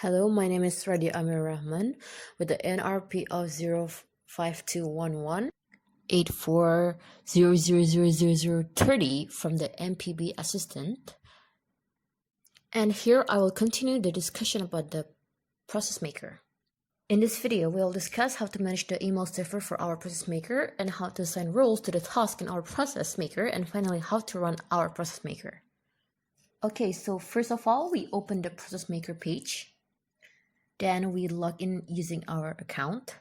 Hello, my name is Radia Amir Rahman with the NRP of 05211 84000030 from the MPB assistant. And here I will continue the discussion about the process maker. In this video, we'll discuss how to manage the email server for our process maker and how to assign roles to the task in our process maker, and finally how to run our process maker. Okay, so first of all, we open the process maker page. Then we log in using our account.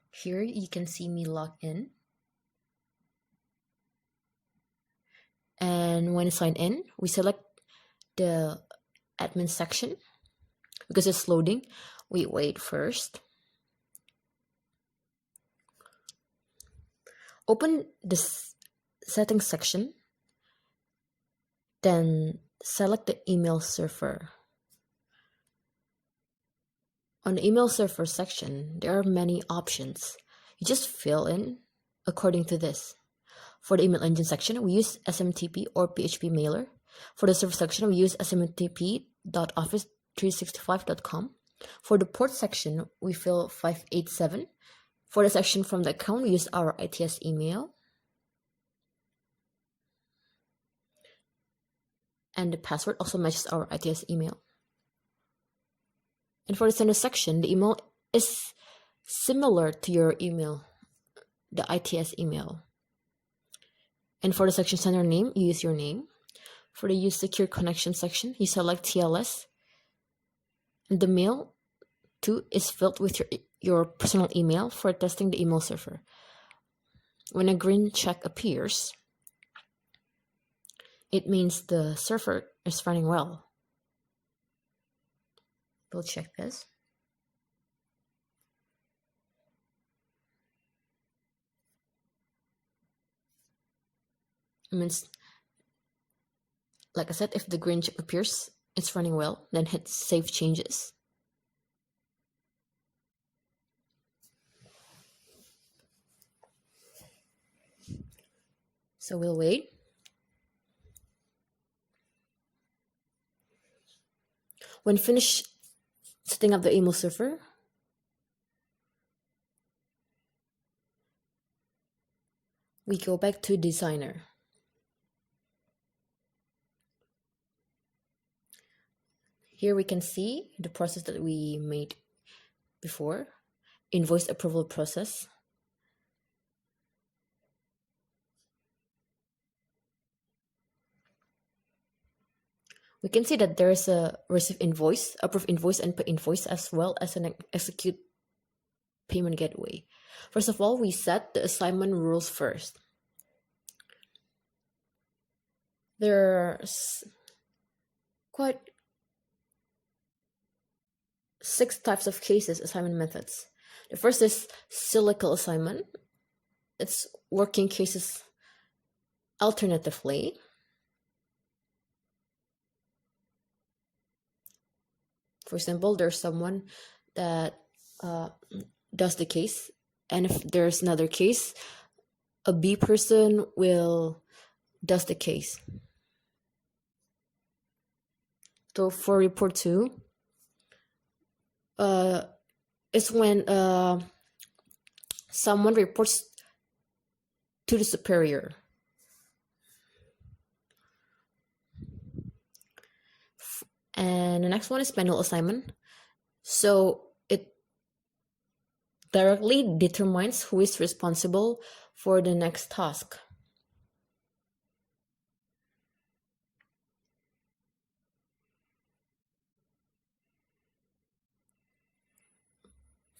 Here you can see me log in. And when sign in, we select the admin section. Because it's loading, we wait first. Open the settings section. Then select the email server. On the email server section, there are many options. You just fill in according to this. For the email engine section, we use SMTP or PHP mailer. For the server section, we use smtp.office365.com. For the port section, we fill 587. For the section from the account, we use our ITS email. And the password also matches our ITS email. And for the sender section, the email is similar to your email, the ITS email. And for the section sender name, you use your name. For the use secure connection section, you select TLS. And the mail too is filled with your personal email for testing the email server. When a green check appears, it means the server is running well. We'll check this. It means, like I said, if the green check appears, it's running well, then hit Save Changes. So we'll wait. When finished setting up the email server, we go back to Designer. Here we can see the process that we made before, invoice approval process. We can see that there is a receive invoice, approve invoice, and pay invoice, as well as an execute payment gateway. First of all, we set the assignment rules first. There's quite 6 types of cases assignment methods. The first is cyclical assignment. It's working cases alternatively. For example, there's someone that does the case, and if there's another case, a B person will does the case. So for report 2, it's when someone reports to the superior. And the next one is manual assignment. So it directly determines who is responsible for the next task.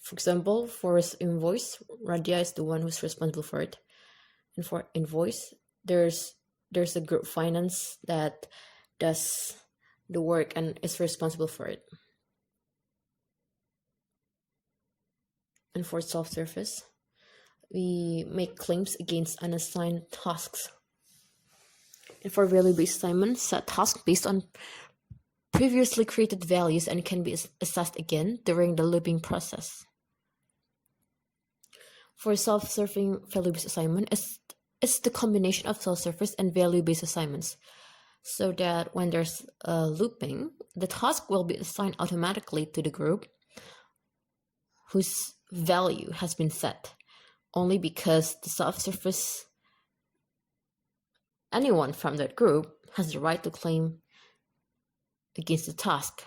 For example, for invoice, Radia is the one who's responsible for it. And for invoice, there's a group finance that does the work and is responsible for it. And for self-service, we make claims against unassigned tasks. And for value-based assignment, set tasks based on previously created values and can be assessed again during the looping process. For self-serving value-based assignment, is the combination of self-service and value-based assignments, so that when there's a looping, the task will be assigned automatically to the group whose value has been set, only because the self-service, anyone from that group has the right to claim against the task.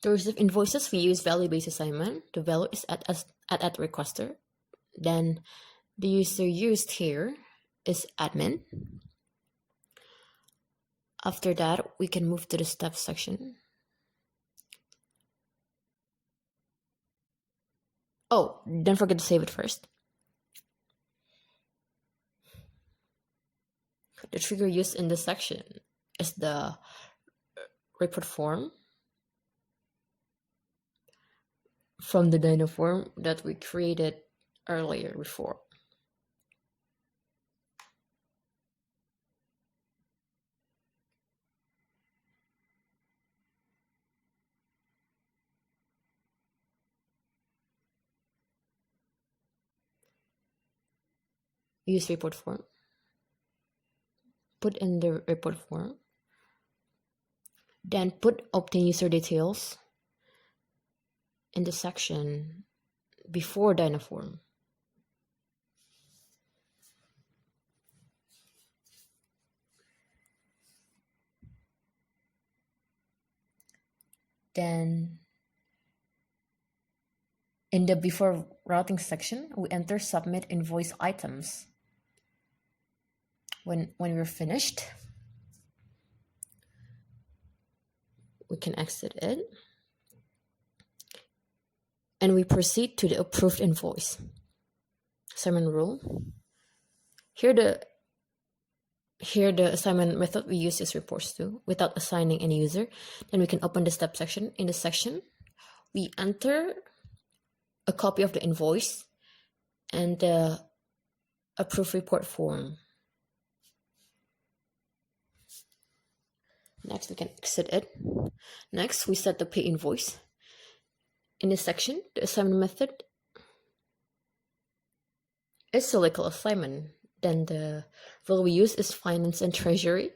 To receive invoices, we use value-based assignment. The value is at requester. Then the user used here is admin. After that, we can move to the steps section. Oh, don't forget to save it first. The trigger used in this section is the report form from the Dino form that we created earlier before. Use report form. Put in the report form. Then put obtain user details in the section before Dynaform. Then in the before routing section, we enter submit invoice items. When we're finished, we can exit it. And we proceed to the approved invoice. Assignment rule. Here the assignment method we use is reports to without assigning any user. Then we can open the step section. In the section, we enter a copy of the invoice and the approved report form. Next, we can exit it. Next, we set the pay invoice. In this section, the assignment method is cyclical assignment. Then the rule we use is finance and treasury.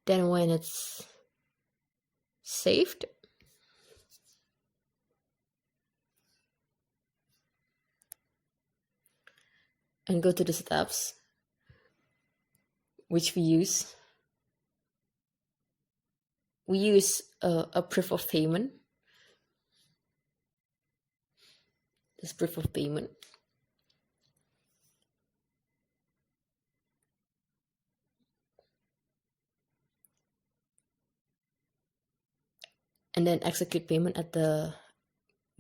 Then when it's saved, and go to the steps which we use a proof of payment. This proof of payment. And then execute payment at the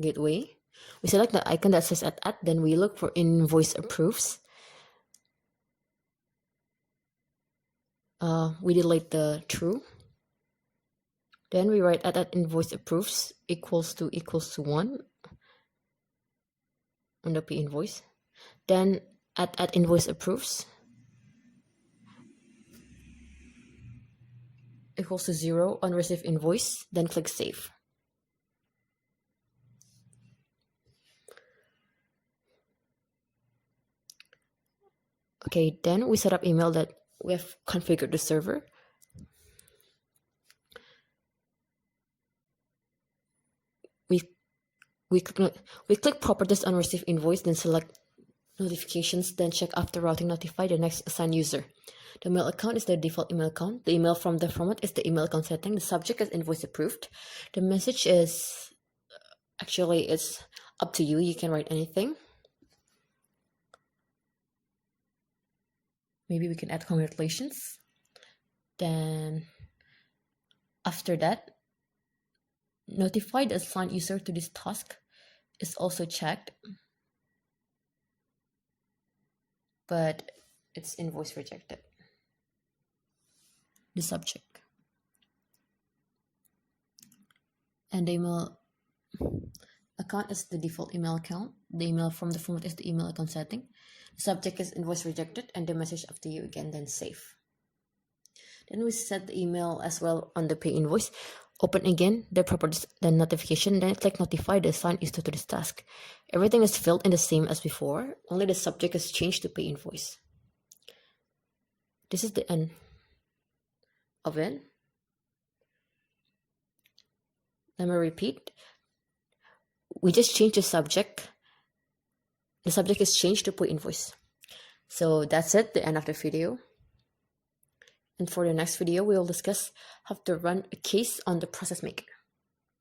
gateway. We select the icon that says at, then we look for invoice approves. We delete the true. Then we write at invoice approves equals to 1 on the pay invoice. Then at invoice approves equals to 0 on receive invoice. Then click save. Okay, then we set up email that we have configured the server. We click properties on receive invoice, then select notifications, then check after routing notify the next assigned user. The mail account is the default email account. The email from the format is the email account setting. The subject is invoice approved. The message is actually it's up to you. You can write anything. Maybe we can add congratulations. Then after that, notify the assigned user to this task is also checked, but it's invoice rejected. the subject. And the email account is the default email account. The email from the format is the email account setting. The subject is invoice rejected and the message after you again, then save. Then we set the email as well on the pay invoice. Open again the properties, then notification, then click notify the assigned is to this task. Everything is filled in the same as before, only the subject is changed to pay invoice. This is the end of it. Let me repeat. We just changed the subject. The subject is changed to pay invoice. So that's it, the end of the video. And for the next video, we will discuss how to run a case on the process maker.